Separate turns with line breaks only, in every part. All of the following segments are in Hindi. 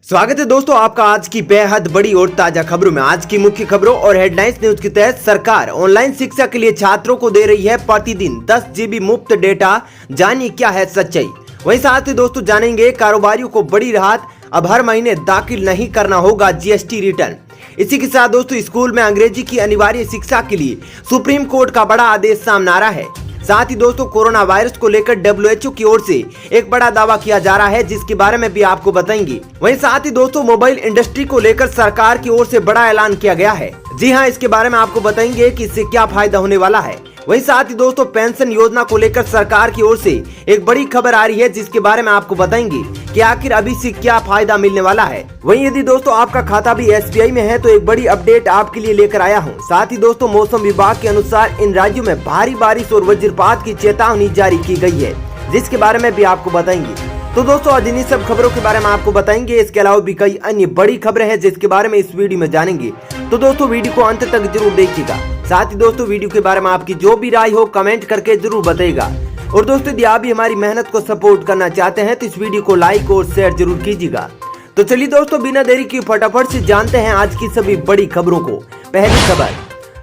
स्वागत है दोस्तों आपका आज की बेहद बड़ी और ताजा खबरों में। आज की मुख्य खबरों और हेडलाइंस न्यूज के तहत सरकार ऑनलाइन शिक्षा के लिए छात्रों को दे रही है प्रतिदिन 10 GB मुफ्त डेटा। जानिए क्या है सच्चाई। वहीं साथ ही दोस्तों जानेंगे कारोबारियों को बड़ी राहत, अब हर महीने दाखिल नहीं करना होगा GST रिटर्न। इसी के साथ दोस्तों स्कूल में अंग्रेजी की अनिवार्य शिक्षा के लिए सुप्रीम कोर्ट का बड़ा आदेश सामने आ रहा है। साथ ही दोस्तों कोरोना वायरस को लेकर WHO की ओर से एक बड़ा दावा किया जा रहा है, जिसके बारे में भी आपको बताएंगे। वहीं साथ ही दोस्तों मोबाइल इंडस्ट्री को लेकर सरकार की ओर से बड़ा ऐलान किया गया है। जी हां, इसके बारे में आपको बताएंगे कि इससे क्या फायदा होने वाला है। वहीं साथ ही दोस्तों पेंशन योजना को लेकर सरकार की ओर से एक बड़ी खबर आ रही है, जिसके बारे में आपको बताएंगे कि आखिर अभी से क्या फायदा मिलने वाला है। वहीं यदि दोस्तों आपका खाता भी SBI में है तो एक बड़ी अपडेट आपके लिए लेकर आया हूं। साथ ही दोस्तों मौसम विभाग के अनुसार इन राज्यों में भारी बारिश और वज्रपात की चेतावनी जारी की गई है, जिसके बारे में भी आपको बताएंगे। तो दोस्तों आज इन्हीं सब खबरों के बारे में आपको बताएंगे। इसके अलावा भी कई अन्य बड़ी खबरें हैं जिसके बारे में इस वीडियो में जानेंगे। तो दोस्तों वीडियो को अंत तक जरूर देखिएगा। साथ ही दोस्तों वीडियो के बारे में आपकी जो भी राय हो कमेंट करके जरूर बताइएगा। और दोस्तों यदि आप भी हमारी मेहनत को सपोर्ट करना चाहते हैं तो इस वीडियो को लाइक और शेयर जरूर कीजिएगा। तो चलिए दोस्तों बिना देरी की फटाफट से जानते हैं आज की सभी बड़ी खबरों को। पहली खबर,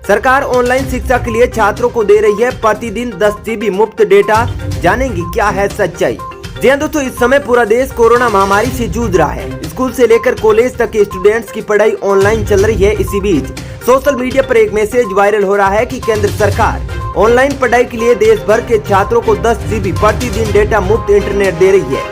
सरकार ऑनलाइन शिक्षा के लिए छात्रों को दे रही है प्रतिदिन 10 GB मुफ्त डेटा। जानेंगे क्या है सच्चाई। जी हां दोस्तों, इस समय पूरा देश कोरोना महामारी से जूझ रहा है। स्कूल से लेकर कॉलेज तक के स्टूडेंट्स की पढ़ाई ऑनलाइन चल रही है। इसी बीच सोशल मीडिया पर एक मैसेज वायरल हो रहा है कि केंद्र सरकार ऑनलाइन पढ़ाई के लिए देश भर के छात्रों को 10 GB प्रतिदिन डेटा मुफ्त इंटरनेट दे रही है,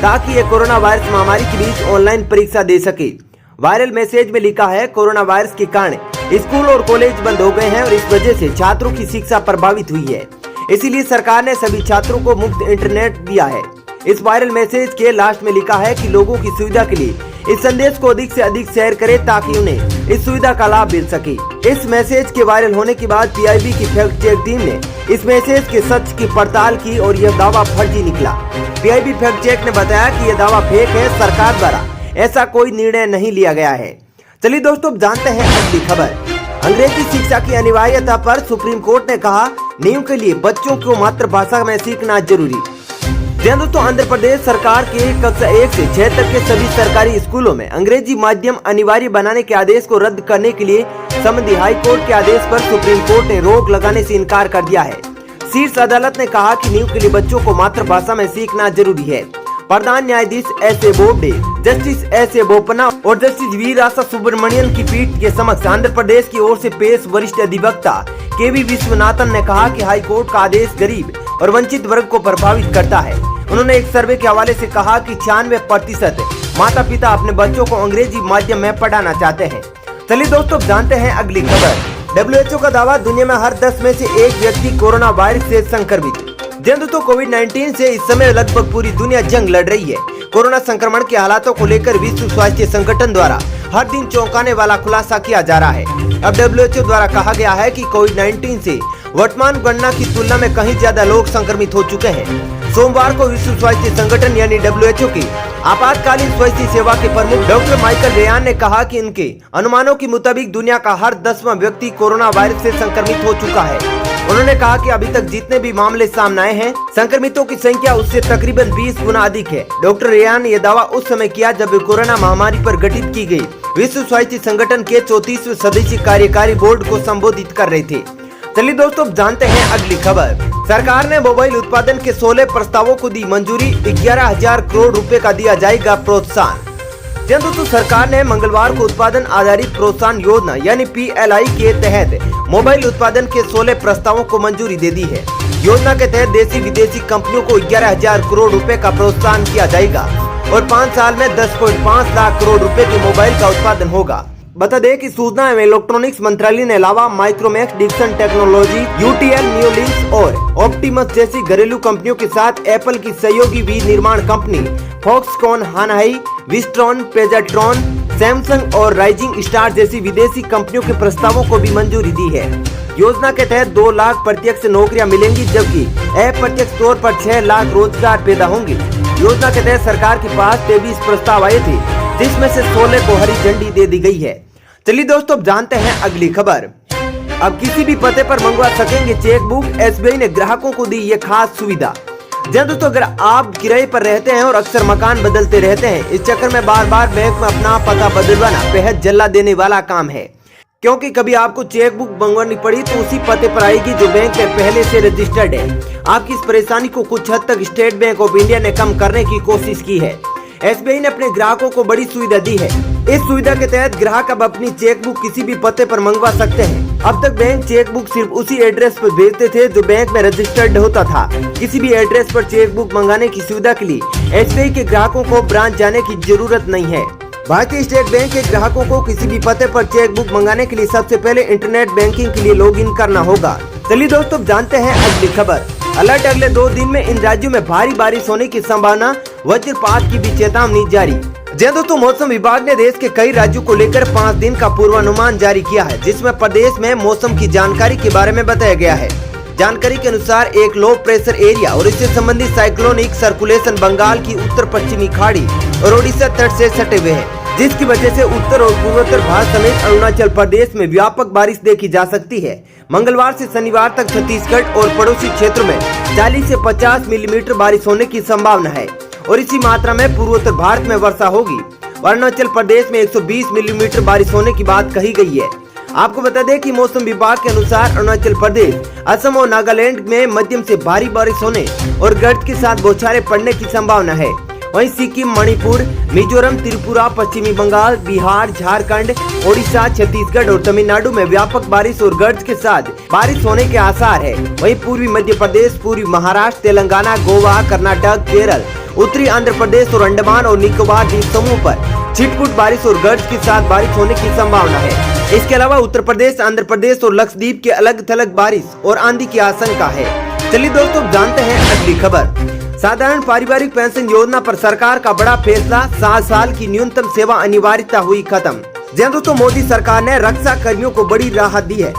ताकि ये कोरोना वायरस महामारी के बीच ऑनलाइन परीक्षा दे सके। वायरल मैसेज में लिखा है, कोरोना वायरस के कारण स्कूल और कॉलेज बंद हो गए हैं और इस वजह से छात्रों की शिक्षा प्रभावित हुई है, इसीलिए सरकार ने सभी छात्रों को मुफ्त इंटरनेट दिया है। इस वायरल मैसेज के लास्ट में लिखा है कि लोगों की सुविधा के लिए इस संदेश को अधिक से अधिक शेयर करें ताकि उन्हें इस सुविधा का लाभ मिल सके। इस मैसेज के वायरल होने के बाद PIB की फैक्ट चेक टीम ने इस मैसेज के सच की पड़ताल की और यह दावा फर्जी निकला। PIB फैक्ट चेक ने बताया कि यह दावा फेक है, सरकार द्वारा ऐसा कोई निर्णय नहीं लिया गया है। चलिए दोस्तों जानते हैं अगली खबर। अंग्रेजी शिक्षा की अनिवार्यता पर सुप्रीम कोर्ट ने कहा, नियम के लिए बच्चों को मातृभाषा में सीखना जरूरी। जी दोस्तों, आंध्र प्रदेश सरकार के कक्षा 1 से 6 तक के सभी सरकारी स्कूलों में अंग्रेजी माध्यम अनिवार्य बनाने के आदेश को रद्द करने के लिए संबंधी हाई कोर्ट के आदेश पर सुप्रीम कोर्ट ने रोक लगाने से इनकार कर दिया है। शीर्ष अदालत ने कहा कि नींव के लिए बच्चों को मातृभाषा में सीखना जरूरी है। प्रधान न्यायाधीश S.A. Bobde, justice S.A. Bopanna और जस्टिस वी रासा सुब्रमण्यन की पीठ के समक्ष आंध्र प्रदेश की ओर से पेश वरिष्ठ अधिवक्ता KV विश्वनाथन ने कहा कि हाई कोर्ट का आदेश गरीब और वंचित वर्ग को प्रभावित करता है। उन्होंने एक सर्वे के हवाले से कहा कि 96% माता पिता अपने बच्चों को अंग्रेजी माध्यम में पढ़ाना चाहते हैं। चलिए दोस्तों जानते हैं अगली खबर। WHO का दावा, दुनिया में हर 10 में से एक व्यक्ति कोरोना वायरस से संक्रमित। दोस्तों कोविड-19 से इस समय लगभग पूरी दुनिया जंग लड़ रही है। कोरोना संक्रमण के हालातों को लेकर विश्व स्वास्थ्य संगठन द्वारा हर दिन चौंकाने वाला खुलासा किया जा रहा है। अब WHO द्वारा कहा गया है कि कोविड-19 से वर्तमान गणना की तुलना में कहीं ज्यादा लोग संक्रमित हो चुके हैं। सोमवार को विश्व स्वास्थ्य संगठन यानी WHO की आपातकालीन स्वास्थ्य सेवा के प्रमुख डॉक्टर माइकल रेयान ने कहा कि उनके अनुमानों के मुताबिक दुनिया का हर 10वां व्यक्ति कोरोना वायरस से संक्रमित हो चुका है। उन्होंने कहा कि अभी तक जितने भी मामले सामने आए हैं, संक्रमितों की संख्या उससे तकरीबन 20 गुना अधिक है। डॉक्टर रेयान ने यह दावा उस समय किया जब कोरोना महामारी पर गठित की गई विश्व स्वास्थ्य संगठन के 34वें सदस्यीय कार्यकारी बोर्ड को संबोधित कर रहे थे। चलिए दोस्तों जानते हैं अगली खबर। सरकार ने मोबाइल उत्पादन के 16 प्रस्तावों को दी मंजूरी, 11,000 करोड़ रुपए का दिया जाएगा प्रोत्साहन। दोस्तों सरकार ने मंगलवार को उत्पादन आधारित प्रोत्साहन योजना यानी PLI के तहत मोबाइल उत्पादन के 16 प्रस्तावों को मंजूरी दे दी है। योजना के तहत देसी विदेशी कंपनियों को 11,000 करोड़ रुपए का प्रोत्साहन किया जाएगा और 5 साल में 10.5 लाख करोड़ रुपए के मोबाइल का उत्पादन होगा। बता दें कि सूचना एवं इलेक्ट्रॉनिक्स मंत्रालय ने अलावा माइक्रोमैक्स डिक्सन टेक्नोलॉजी, UTL न्यूलिंक्स और ऑप्टिमस जैसी घरेलू कंपनियों के साथ एप्पल की सहयोगी विनिर्माण कंपनी फॉक्सकॉन, हानहाई, विस्ट्रॉन, पेजाट्रॉन, सैमसंग और राइजिंग स्टार जैसी विदेशी कंपनियों के प्रस्तावों को भी मंजूरी दी है। योजना के तहत 2 लाख प्रत्यक्ष नौकरियां मिलेंगी, जबकि अप्रत्यक्ष तौर पर 6 लाख रोजगार पैदा होंगे। योजना के तहत सरकार के पास 23 प्रस्ताव आए थे, जिसमें से 16 को हरी झंडी दे दी गई है। चलिए दोस्तों अब जानते हैं अगली खबर। अब किसी भी पते पर मंगवा सकेंगे चेकबुक, SBI ने ग्राहकों को दी ये खास सुविधा। जी दोस्तों, अगर आप किराए पर रहते हैं और अक्सर मकान बदलते रहते हैं, इस चक्कर में बार बार बैंक में अपना पता बदलवाना बेहद जल्ला देने वाला काम है, क्योंकि कभी आपको चेक बुक मंगवानी पड़ी तो उसी पते पर आएगी जो बैंक में पहले से रजिस्टर्ड है। आपकी इस परेशानी को कुछ हद तक स्टेट बैंक ऑफ इंडिया ने कम करने की कोशिश की है। SBI ने अपने ग्राहकों को बड़ी सुविधा दी है। इस सुविधा के तहत ग्राहक अब अपनी चेक बुक किसी भी पते पर मंगवा सकते हैं। अब तक बैंक चेक बुक सिर्फ उसी एड्रेस पर भेजते थे जो बैंक में रजिस्टर्ड होता था। किसी भी एड्रेस पर चेक बुक मंगाने की सुविधा के लिए SBI के ग्राहकों को ब्रांच जाने की जरूरत नहीं है। भारतीय स्टेट बैंक के ग्राहकों को किसी भी पते पर चेक बुक मंगाने के लिए सबसे पहले इंटरनेट बैंकिंग के लिए लॉगिन करना होगा। चलिए दोस्तों, जानते हैं अगली खबर। अलर्ट, अगले 2 दिन में इन राज्यों में भारी बारिश होने की संभावना, वज्रपात की भी चेतावनी जारी। जी दोस्तों, मौसम विभाग ने देश के कई राज्यों को लेकर 5 दिन का पूर्वानुमान जारी किया है, जिसमें प्रदेश में मौसम की जानकारी के बारे में बताया गया है। जानकारी के अनुसार एक लो प्रेशर एरिया और इससे संबंधित साइक्लोनिक सर्कुलेशन बंगाल की उत्तर पश्चिमी खाड़ी और ओडिशा तट से सटे हुए हैं, जिसकी वजह से उत्तर और पूर्वोत्तर भारत समेत अरुणाचल प्रदेश में व्यापक बारिश देखी जा सकती है। मंगलवार से शनिवार तक छत्तीसगढ़ और पड़ोसी क्षेत्रों में 40 से 50 मिलीमीटर बारिश होने की संभावना है और इसी मात्रा में पूर्वोत्तर भारत में वर्षा होगी। अरुणाचल प्रदेश में 120 मिलीमीटर बारिश होने की बात कही गई है। आपको बता दें कि मौसम विभाग के अनुसार अरुणाचल प्रदेश, असम और नागालैंड में मध्यम से भारी बारिश होने और गर्ज के साथ बौछारें पड़ने की संभावना है। वहीं सिक्किम, मणिपुर, मिजोरम, त्रिपुरा, पश्चिमी बंगाल, बिहार, झारखंड, ओडिशा, छत्तीसगढ़ और तमिलनाडु में व्यापक बारिश और गर्ज के साथ बारिश होने के आसार है। वहीं पूर्वी मध्य प्रदेश, पूर्वी महाराष्ट्र, तेलंगाना, गोवा, कर्नाटक, केरल, उत्तरी आंध्र प्रदेश और अंडमान और निकोबार द्वीप समूह पर छिटपुट बारिश और गर्ज के साथ बारिश होने की संभावना है। इसके अलावा उत्तर प्रदेश, आंध्र प्रदेश और लक्षद्वीप के अलग थलग बारिश और आंधी की आशंका है। चलिए दोस्तों, जानते हैं अगली खबर। साधारण पारिवारिक पेंशन योजना पर सरकार का बड़ा फैसला, 7 साल की न्यूनतम सेवा अनिवार्यता हुई खत्म। जी दोस्तों, मोदी सरकार ने रक्षा कर्मियों को बड़ी राहत दी है।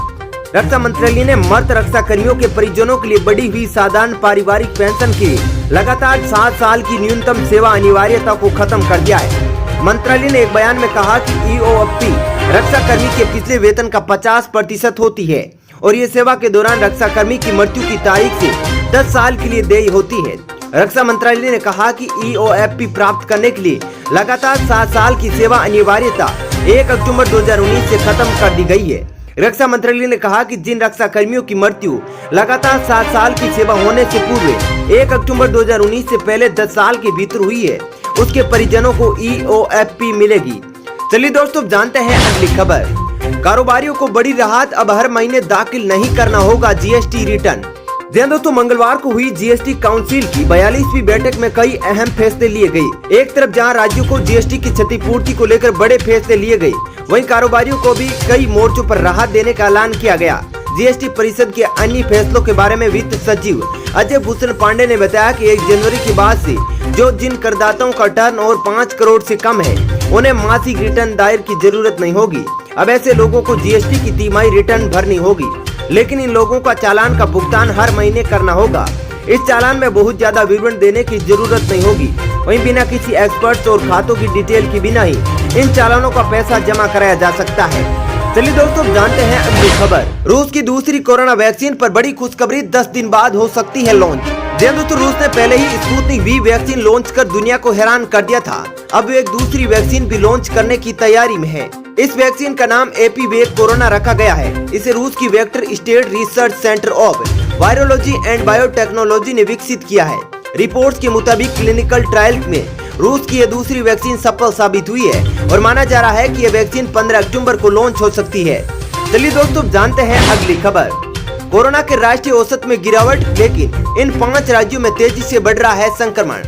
रक्षा मंत्रालय ने मर्द रक्षा कर्मियों के परिजनों के लिए बढ़ी हुई साधारण पारिवारिक पेंशन की लगातार 7 साल की न्यूनतम सेवा अनिवार्यता को खत्म कर दिया है। मंत्रालय ने एक बयान में कहा कि EOFP रक्षा कर्मी के पिछले वेतन का 50% होती है और ये सेवा के दौरान रक्षा कर्मी की मृत्यु की तारीख से 10 साल के लिए देय होती है। रक्षा मंत्रालय ने कहा कि EOFP प्राप्त करने के लिए लगातार 7 साल की सेवा अनिवार्यता 1 अक्टूबर 2019 से खत्म कर दी गई है। रक्षा मंत्रालय ने कहा कि जिन रक्षा कर्मियों की मृत्यु लगातार 7 साल की सेवा होने से पूर्व 1 अक्टूबर 2019 से पहले 10 साल के भीतर हुई है, उसके परिजनों को EOFP मिलेगी। चलिए दोस्तों, जानते हैं अगली खबर। कारोबारियों को बड़ी राहत, अब हर महीने दाखिल नहीं करना होगा GST रिटर्न। जी दोस्तों, मंगलवार को हुई GST काउंसिल की 42वीं बैठक में कई अहम फैसले लिए गए। एक तरफ जहां राज्यों को GST की क्षतिपूर्ति को लेकर बड़े फैसले लिए गए, वहीं कारोबारियों को भी कई मोर्चों पर राहत देने का ऐलान किया गया। GST परिषद के अन्य फैसलों के बारे में वित्त सचिव अजय भूषण पांडे ने बताया कि 1 जनवरी के बाद से जिन करदाताओं का टर्न और 5 करोड़ से कम है, उन्हें मासिक रिटर्न दायर की जरूरत नहीं होगी। अब ऐसे लोगों को GST की तिमाही रिटर्न भरनी होगी, लेकिन इन लोगों का चालान का भुगतान हर महीने करना होगा। इस चालान में बहुत ज्यादा विवरण देने की जरूरत नहीं होगी। वहीं बिना किसी एक्सपर्ट्स और खातों की डिटेल के बिना ही इन चालानों का पैसा जमा कराया जा सकता है। चलिए दोस्तों, जानते हैं अगली खबर। रूस की दूसरी कोरोना वैक्सीन पर बड़ी खुशखबरी, 10 दिन बाद हो सकती है लॉन्च। दोस्तों, रूस ने पहले ही स्पुतनिक V वैक्सीन लॉन्च कर दुनिया को हैरान कर दिया था। अब वे एक दूसरी वैक्सीन भी लॉन्च करने की तैयारी में है। इस वैक्सीन का नाम एपीवेक कोरोना रखा गया है। इसे रूस की vector state research centre of virology and biotechnology ने विकसित किया है। रिपोर्ट्स के मुताबिक क्लिनिकल ट्रायल में रूस की यह दूसरी वैक्सीन सफल साबित हुई है और माना जा रहा है कि यह वैक्सीन 15 अक्टूबर को लॉन्च हो सकती है। चलिए दोस्तों, जानते हैं अगली खबर। कोरोना के राष्ट्रीय औसत में गिरावट, लेकिन इन 5 राज्यों में तेजी से बढ़ रहा है संक्रमण।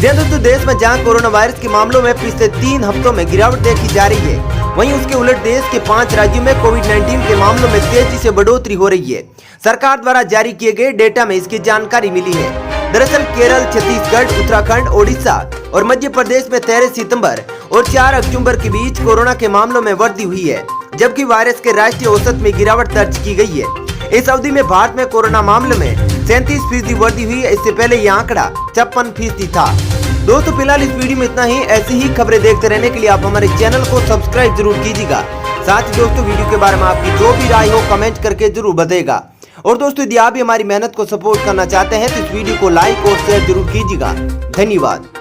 दोस्तों, देश में जहां कोरोना वायरस के मामलों में पिछले 3 हफ्तों में गिरावट देखी जा रही है, वहीं उसके उलट देश के 5 राज्यों में कोविड-19 के मामलों में तेजी से बढ़ोतरी हो रही है। सरकार द्वारा जारी किए गए डेटा में इसकी जानकारी मिली है। दरअसल केरल, छत्तीसगढ़, उत्तराखंड, ओडिशा और मध्य प्रदेश में 13 सितंबर और 4 अक्टूबर के बीच कोरोना के मामलों में वृद्धि हुई है, जबकि वायरस के राष्ट्रीय औसत में गिरावट दर्ज की गई है। इस अवधि में भारत में कोरोना मामले में 37% वृद्धि हुई है। इससे पहले यह आंकड़ा 56% था। दोस्तों, फिलहाल इस वीडियो में इतना ही। ऐसी ही खबरें देखते रहने के लिए आप हमारे चैनल को सब्सक्राइब जरूर कीजिएगा। साथ ही दोस्तों, वीडियो के बारे में आपकी जो भी राय हो कमेंट करके जरूर बताइएगा। और दोस्तों यदि आप भी हमारी मेहनत को सपोर्ट करना चाहते हैं तो इस वीडियो को लाइक और शेयर जरूर कीजिएगा। धन्यवाद।